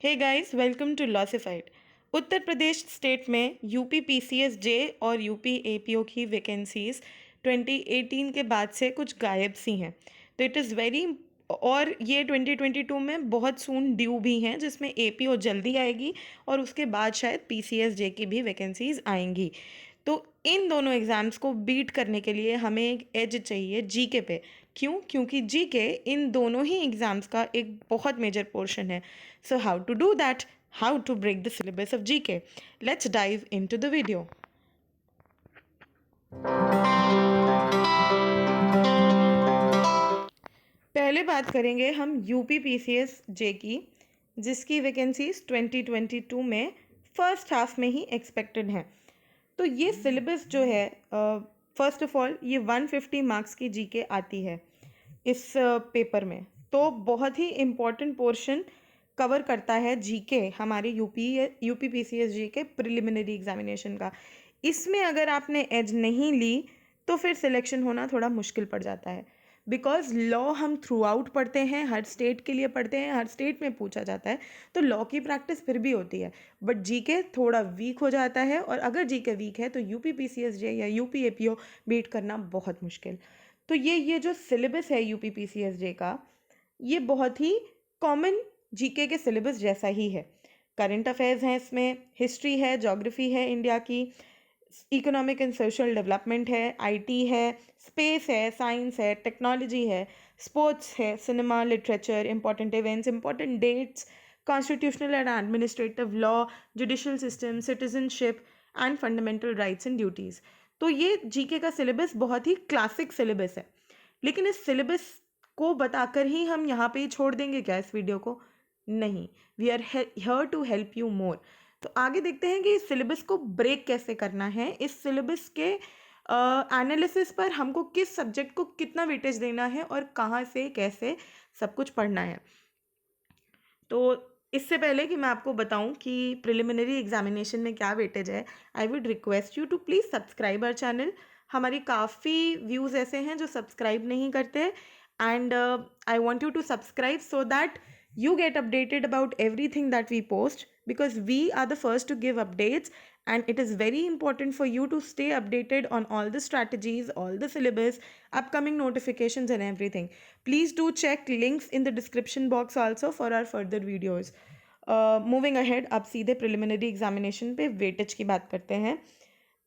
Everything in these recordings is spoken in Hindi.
Hey guys, welcome to Lawsified. Uttar Pradesh state में यूपी पीसीएस जे और यूपी एपीओ की वैकेंसीज 2018 के बाद से कुछ गायब सी हैं। तो इट इज़ वेरी, और ये 2022 में बहुत सून ड्यू भी हैं, जिसमें एपीओ जल्दी आएगी और उसके बाद शायद पीसीएस जे की भी वैकेंसीज आएंगी। तो इन दोनों एग्ज़ाम्स को बीट करने के लिए हमें एक एज चाहिए जीके पे। क्यों? क्योंकि जीके इन दोनों ही एग्ज़ाम्स का एक बहुत मेजर पोर्शन है। So how to do that? How to break the syllabus of GK? Let's dive into the video. पहले बात करेंगे हम यूपी पीसीएस जे की, जिसकी वैकेंसीज 2022 में फर्स्ट हाफ में ही एक्सपेक्टेड हैं। तो ये सिलेबस जो है, फर्स्ट ऑफ ऑल ये 150 मार्क्स की जीके आती है इस पेपर में। तो बहुत ही इम्पॉर्टेंट पोर्शन कवर करता है जीके हमारे यूपी पीसीएस जी के प्रिलिमिनरी एग्जामिनेशन का। इसमें अगर आपने एज नहीं ली तो फिर सिलेक्शन होना थोड़ा मुश्किल पड़ जाता है, बिकॉज लॉ हम थ्रू आउट पढ़ते हैं, हर स्टेट के लिए पढ़ते हैं, हर स्टेट में पूछा जाता है, तो लॉ की प्रैक्टिस फिर भी होती है। बट जीके थोड़ा वीक हो जाता है, और अगर जीके वीक है तो यूपी पीसीएस जे या यूपी एपीओ बीट करना बहुत मुश्किल। तो ये जो सिलेबस है यूपी पीसीएस जे का, ये बहुत ही कॉमन जीके के सिलेबस जैसा ही है। करंट अफेयर्स हैं इसमें, हिस्ट्री है, ज्योग्राफी है इंडिया की, इकोनॉमिक एंड सोशल डेवलपमेंट है, आईटी है, स्पेस है, साइंस है, टेक्नोलॉजी है, स्पोर्ट्स है, cinema, literature, important events, important dates, constitutional and administrative law, judicial system, citizenship and fundamental rights and duties. तो ये जीके का सिलेबस बहुत ही क्लासिक सिलेबस है। लेकिन इस सिलेबस को बताकर ही हम यहाँ पे ही छोड़ देंगे क्या इस वीडियो को? नहीं, we are here to help you more. तो आगे देखते हैं कि इस सिलेबस को ब्रेक कैसे करना है। इस सिलेबस के एनालिसिस पर हमको किस सब्जेक्ट को कितना वेटेज देना है और कहाँ से कैसे सब कुछ पढ़ना है। तो इससे पहले कि मैं आपको बताऊं कि प्रिलिमिनरी एग्जामिनेशन में क्या वेटेज है, I would request you to please subscribe our channel. हमारी काफ़ी व्यूज़ ऐसे हैं जो सब्सक्राइब नहीं करते, and I want you to subscribe so that you get updated about everything that we post, because we are the first to give updates, and it is very important for you to stay updated on all the strategies, all the syllabus, upcoming notifications and everything. Please do check links in the description box also for our further videos. Moving ahead, अब सीधे प्रिलिमिनरी एग्जामिनेशन पे वेटेज की बात करते हैं।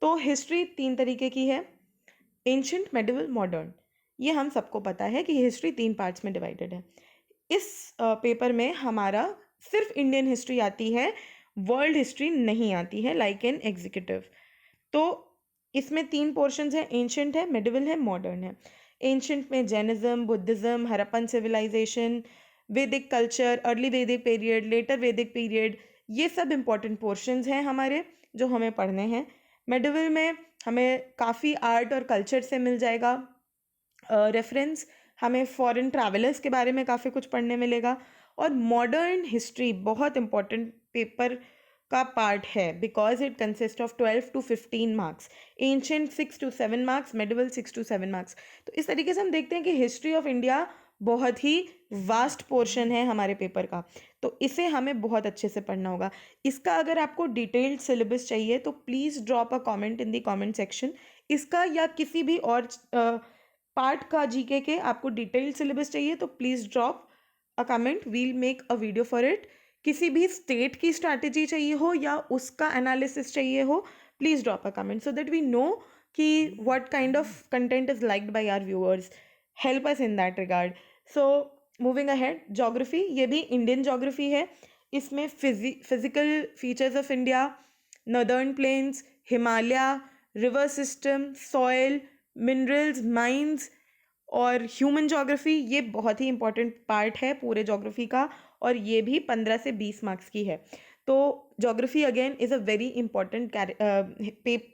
तो हिस्ट्री 3 तरीके की है, एंशंट, मेडिवल, मॉडर्न। ये हम सबको पता है कि हिस्ट्री 3 पार्ट्स में डिवाइडेड है। इस पेपर में हमारा सिर्फ इंडियन हिस्ट्री आती है, वर्ल्ड हिस्ट्री नहीं आती है लाइक एन एग्जीक्यूटिव। तो इसमें 3 पोर्शंस हैं, एंशंट है, मेडिवल है, मॉडर्न है। एंशंट में जैनिज्म, बुद्धिज्म, हरप्पन सिविलाइजेशन, वैदिक कल्चर, अर्ली वैदिक पीरियड, लेटर वैदिक पीरियड, ये सब इंपॉर्टेंट पोर्शंस हैं हमारे जो हमें पढ़ने हैं। मेडिवल में हमें काफ़ी आर्ट और कल्चर से मिल जाएगा रेफरेंस, हमें फॉरेन ट्रैवलर्स के बारे में काफ़ी कुछ पढ़ने मिलेगा। और मॉडर्न हिस्ट्री बहुत इंपॉर्टेंट पेपर का पार्ट है, because it consist of 12 to 15 marks, ancient 6 to 7 marks, medieval 6 to 7 marks. तो इस तरीके से हम देखते हैं कि हिस्ट्री ऑफ इंडिया बहुत ही वास्ट पोर्शन है हमारे पेपर का, तो इसे हमें बहुत अच्छे से पढ़ना होगा। इसका अगर आपको डिटेल्ड सिलेबस चाहिए तो please drop a comment in the comment section. इसका या किसी भी और पार्ट का जीके के आपको डिटेल्ड सिलेबस चाहिए तो please drop a comment, we'll make a video for it. किसी भी स्टेट की स्ट्रैटेजी चाहिए हो या उसका एनालिसिस चाहिए हो, please drop a comment so that we know कि what kind of content is liked by our viewers. Help us in that regard. So moving ahead, geography, ये भी इंडियन ज्योग्राफी है। इसमें physical features of India, northern plains, Himalaya, river system, soil, minerals, mines और ह्यूमन ज्योग्राफी, ये बहुत ही इंपॉर्टेंट पार्ट है पूरे ज्योग्राफी का, और ये भी 15 से 20 मार्क्स की है। तो geography again is a very important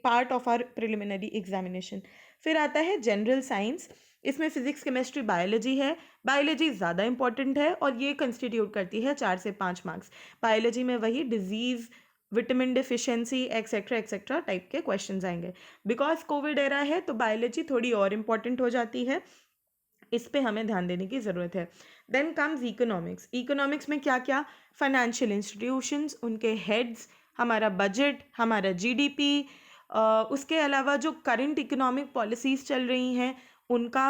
part of our preliminary examination. फिर आता है जनरल साइंस, इसमें फिजिक्स, केमिस्ट्री, बायोलॉजी है। बायोलॉजी ज़्यादा इंपॉर्टेंट है और ये कंस्टिट्यूट करती है 4 से 5 मार्क्स। बायोलॉजी में वही disease, vitamin deficiency, etcetera etcetera type के क्वेश्चंस आएंगे। बिकॉज कोविड एरा है तो बायोलॉजी थोड़ी और इम्पॉर्टेंट हो जाती है। इस पे हमें ध्यान देने की ज़रूरत है। Then comes economics. इकोनॉमिक्स में क्या क्या, फाइनेंशियल इंस्टीट्यूशंस, उनके हेड्स, हमारा बजट, हमारा जीडीपी, उसके अलावा जो करंट इकोनॉमिक पॉलिसीज़ चल रही हैं उनका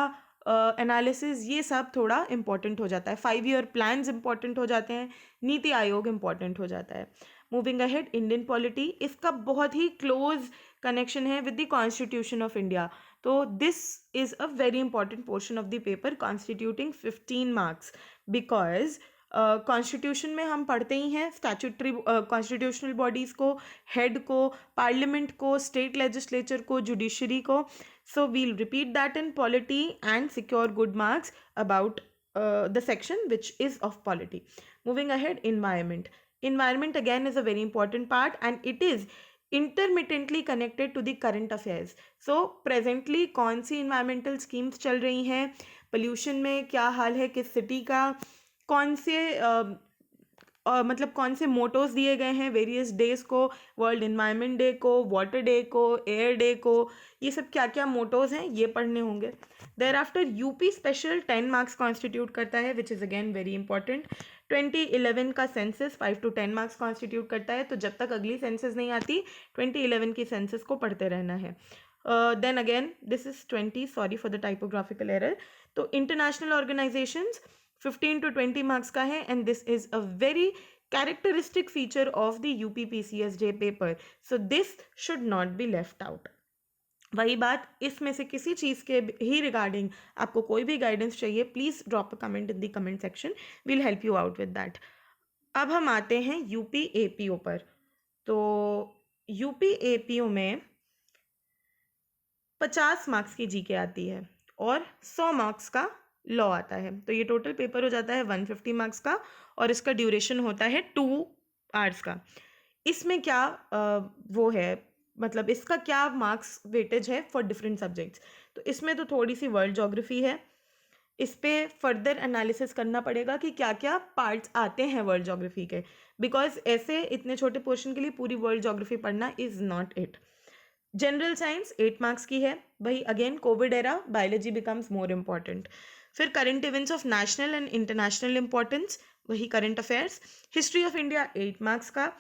एनालिसिस, ये सब थोड़ा इम्पॉर्टेंट हो जाता है। 5 ईयर प्लान्स इम्पॉर्टेंट हो जाते हैं, नीति आयोग इम्पॉर्टेंट हो जाता है। मूविंग अहेड, इंडियन पॉलिटी, इसका बहुत ही क्लोज कनेक्शन है with the constitution of India. तो this is a very important portion of the paper constituting 15 marks, because constitution में हम पढ़ते ही हैं स्टैट्यूटरी कॉन्स्टिट्यूशनल बॉडीज़ को, हेड को, पार्लियामेंट को, स्टेट लेजिस्लेचर को, जुडिशरी को. So we'll repeat that in polity and secure good marks about the section which is of polity. Moving ahead, environment. Environment again is a very important part and it is intermittently connected to the current affairs. So presently कौन सी environmental schemes चल रही हैं, pollution में क्या हाल है किस city का, कौन से मतलब कौन से मोटोज दिए गए हैं वेरियस डेज को, वर्ल्ड इन्वायरमेंट डे को, वाटर डे को, एयर डे को, ये सब क्या क्या मोटोज हैं ये पढ़ने होंगे. Thereafter UP special 10 marks constitute करता है which is again very important. 2011 का सेंसस 5 to 10 मार्क्स कॉन्स्टिट्यूट करता है, तो जब तक अगली सेंसस नहीं आती 2011 की सेंसस को पढ़ते रहना है. Then again this is 20, sorry for the typographical error. तो इंटरनेशनल ऑर्गेनाइजेशंस 15 to 20 मार्क्स का है and this is a very characteristic feature of the UPPCSJ paper, so this should not be left out. वही बात, इसमें से किसी चीज़ के ही रिगार्डिंग आपको कोई भी गाइडेंस चाहिए, please drop a comment in the comment section, will help you out with that. अब हम आते हैं यूपी एपीओ पर. तो यूपी एपीओ में 50 मार्क्स की जीके आती है और 100 मार्क्स का लॉ आता है, तो ये टोटल पेपर हो जाता है 150 मार्क्स का और इसका ड्यूरेशन होता है 2 आवर्स का. इसमें क्या वो है, मतलब इसका क्या मार्क्स वेटेज है फॉर डिफरेंट सब्जेक्ट्स. तो इसमें तो थोड़ी सी वर्ल्ड ज्योग्राफी है, इस पर फर्दर एनालिसिस करना पड़ेगा कि क्या क्या पार्ट्स आते हैं वर्ल्ड ज्योग्राफी के, बिकॉज ऐसे इतने छोटे पोर्शन के लिए पूरी वर्ल्ड ज्योग्राफी पढ़ना is not it. General science 8 marks की है, वही again covid era biology becomes more important. फिर current events of national and international importance, वही current affairs. History of India 8 marks का,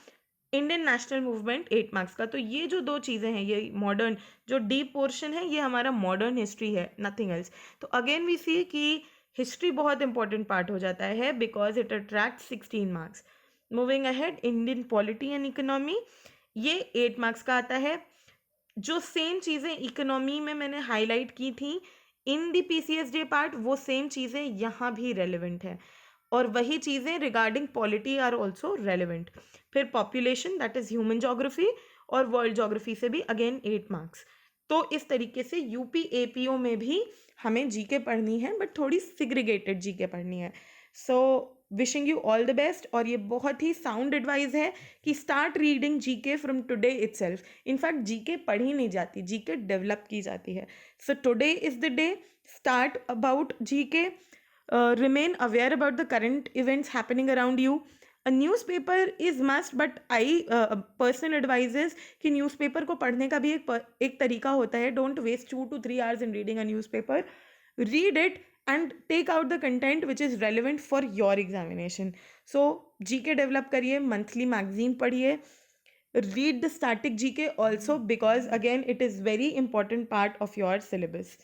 इंडियन नेशनल मूवमेंट 8 मार्क्स का. तो ये जो दो चीज़ें हैं, ये मॉडर्न जो डीप पोर्शन है, ये हमारा मॉडर्न हिस्ट्री है, नथिंग एल्स. तो अगेन वी सी कि हिस्ट्री बहुत इंपॉर्टेंट पार्ट हो जाता है because it attract 16 marks. Moving ahead, Indian polity and economy, ये 8 मार्क्स का आता है. जो सेम चीज़ें इकोनॉमी में मैंने हाईलाइट की थी इन दी पीसीएसजे पार्ट, वो सेम चीज़ें यहाँ भी रेलिवेंट है और वही चीज़ें regarding polity are also relevant. फिर population that is human geography और वर्ल्ड ज्योग्राफी से भी अगेन 8 मार्क्स. तो इस तरीके से यूपी एपीओ में भी हमें जीके पढ़नी है, बट थोड़ी सिग्रीगेटेड जीके पढ़नी है. So wishing you all the best. और ये बहुत ही साउंड एडवाइस है कि start reading GK from today itself. In fact GK पढ़ी नहीं जाती, जीके डेवलप की जाती है. So today is the day, start about GK, remain aware about the current events happening around you. A newspaper is must, but I personal advice is कि न्यूज़पेपर को पढ़ने का भी एक तरीका होता है. Don't waste 2 to 3 hours in reading a newspaper. Read it and take out the content which is relevant for your examination. So GK develop करिए, monthly magazine पढ़िए, read the static GK also because again it is very important part of your syllabus.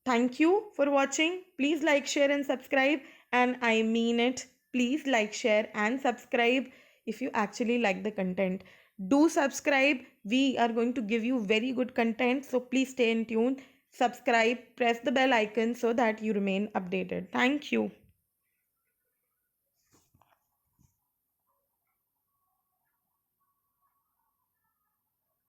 Thank you for watching. Please like, share and subscribe, and I mean it. Please like, share and subscribe if you actually like the content. Do subscribe. We are going to give you very good content, so please stay in tune. Subscribe, press the bell icon so that you remain updated. Thank you.